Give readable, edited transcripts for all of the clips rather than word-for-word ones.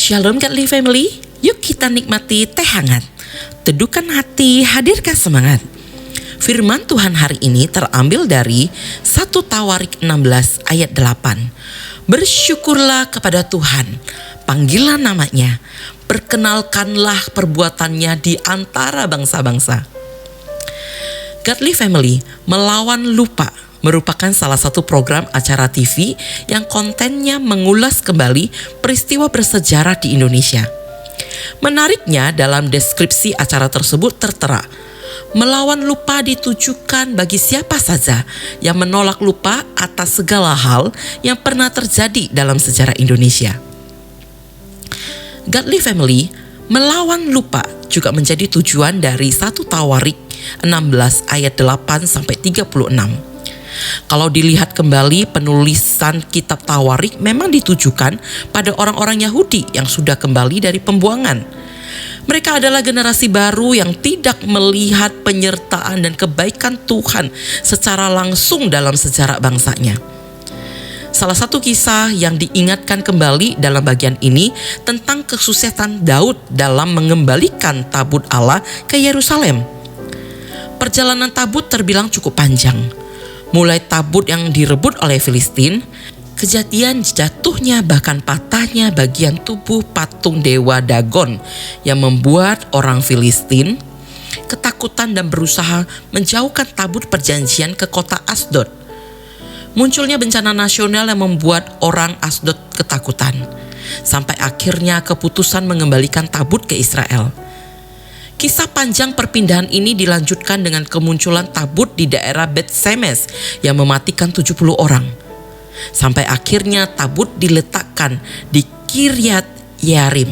Shalom Godly Family, yuk kita nikmati teh hangat. Teduhkan hati, hadirkan semangat. Firman Tuhan hari ini terambil dari 1 Tawarik 16 ayat 8. Bersyukurlah kepada Tuhan, panggilah namanya, perkenalkanlah perbuatannya di antara bangsa-bangsa. Godly Family, Melawan Lupa merupakan salah satu program acara TV yang kontennya mengulas kembali peristiwa bersejarah di Indonesia. Menariknya, dalam deskripsi acara tersebut tertera, melawan lupa ditujukan bagi siapa saja yang menolak lupa atas segala hal yang pernah terjadi dalam sejarah Indonesia. Godly Family, melawan lupa juga menjadi tujuan dari 1 Tawarik 16 ayat 8 sampai 36. Kalau dilihat kembali, penulisan kitab Tawarik memang ditujukan pada orang-orang Yahudi yang sudah kembali dari pembuangan. Mereka adalah generasi baru yang tidak melihat penyertaan dan kebaikan Tuhan secara langsung dalam sejarah bangsanya. Salah satu kisah yang diingatkan kembali dalam bagian ini tentang kesuksesan Daud dalam mengembalikan tabut Allah ke Yerusalem. Perjalanan tabut terbilang cukup panjang. Mulai tabut yang direbut oleh Filistin, kejadian jatuhnya bahkan patahnya bagian tubuh patung dewa Dagon yang membuat orang Filistin ketakutan dan berusaha menjauhkan tabut perjanjian ke kota Asdod. Munculnya bencana nasional yang membuat orang Asdod ketakutan, sampai akhirnya keputusan mengembalikan tabut ke Israel. Kisah panjang perpindahan ini dilanjutkan dengan kemunculan tabut di daerah Bet Semes yang mematikan 70 orang. Sampai akhirnya tabut diletakkan di Kiryat Yearim.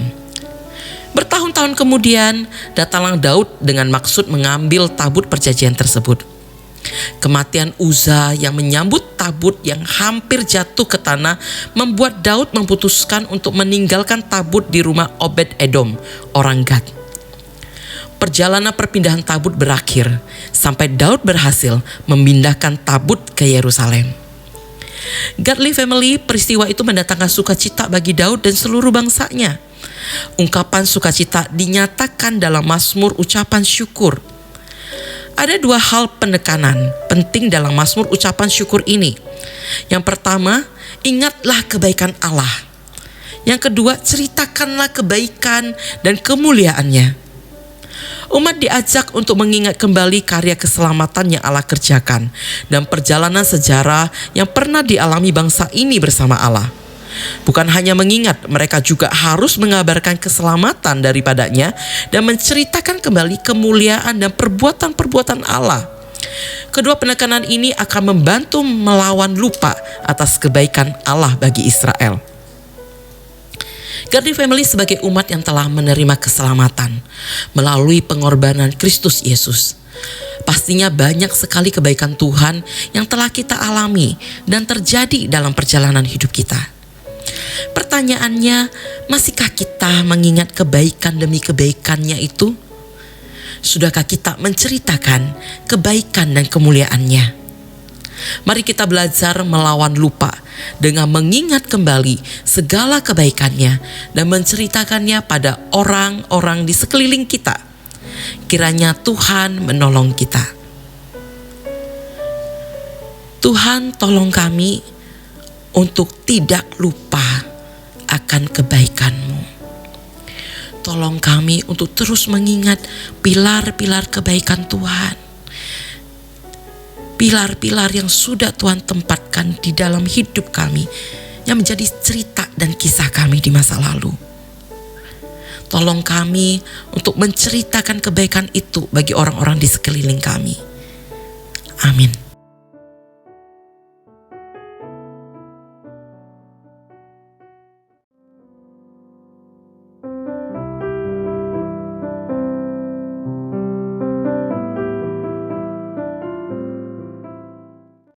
Bertahun-tahun kemudian datanglah Daud dengan maksud mengambil tabut perjanjian tersebut. Kematian Uza yang menyambut tabut yang hampir jatuh ke tanah membuat Daud memutuskan untuk meninggalkan tabut di rumah Obed Edom, orang Gad. Perjalanan perpindahan tabut berakhir sampai Daud berhasil memindahkan tabut ke Yerusalem. Godly Family, peristiwa itu mendatangkan sukacita bagi Daud dan seluruh bangsanya. Ungkapan sukacita dinyatakan dalam Mazmur ucapan syukur. Ada dua hal penekanan penting dalam Mazmur ucapan syukur ini. Yang pertama, ingatlah kebaikan Allah. Yang kedua, ceritakanlah kebaikan dan kemuliaannya. Umat diajak untuk mengingat kembali karya keselamatan yang Allah kerjakan dan perjalanan sejarah yang pernah dialami bangsa ini bersama Allah. Bukan hanya mengingat, mereka juga harus mengabarkan keselamatan daripadanya dan menceritakan kembali kemuliaan dan perbuatan-perbuatan Allah. Kedua penekanan ini akan membantu melawan lupa atas kebaikan Allah bagi Israel. Godly Family, sebagai umat yang telah menerima keselamatan melalui pengorbanan Kristus Yesus, pastinya banyak sekali kebaikan Tuhan yang telah kita alami dan terjadi dalam perjalanan hidup kita. Pertanyaannya, masihkah kita mengingat kebaikan demi kebaikannya itu? Sudahkah kita menceritakan kebaikan dan kemuliaannya? Mari kita belajar melawan lupa dengan mengingat kembali segala kebaikannya dan menceritakannya pada orang-orang di sekeliling kita. Kiranya Tuhan menolong kita. Tuhan, tolong kami untuk tidak lupa akan kebaikan-Mu. Tolong kami untuk terus mengingat pilar-pilar kebaikan Tuhan. Pilar-pilar yang sudah Tuhan tempatkan di dalam hidup kami, yang menjadi cerita dan kisah kami di masa lalu. Tolong kami untuk menceritakan kebaikan itu bagi orang-orang di sekeliling kami. Amin.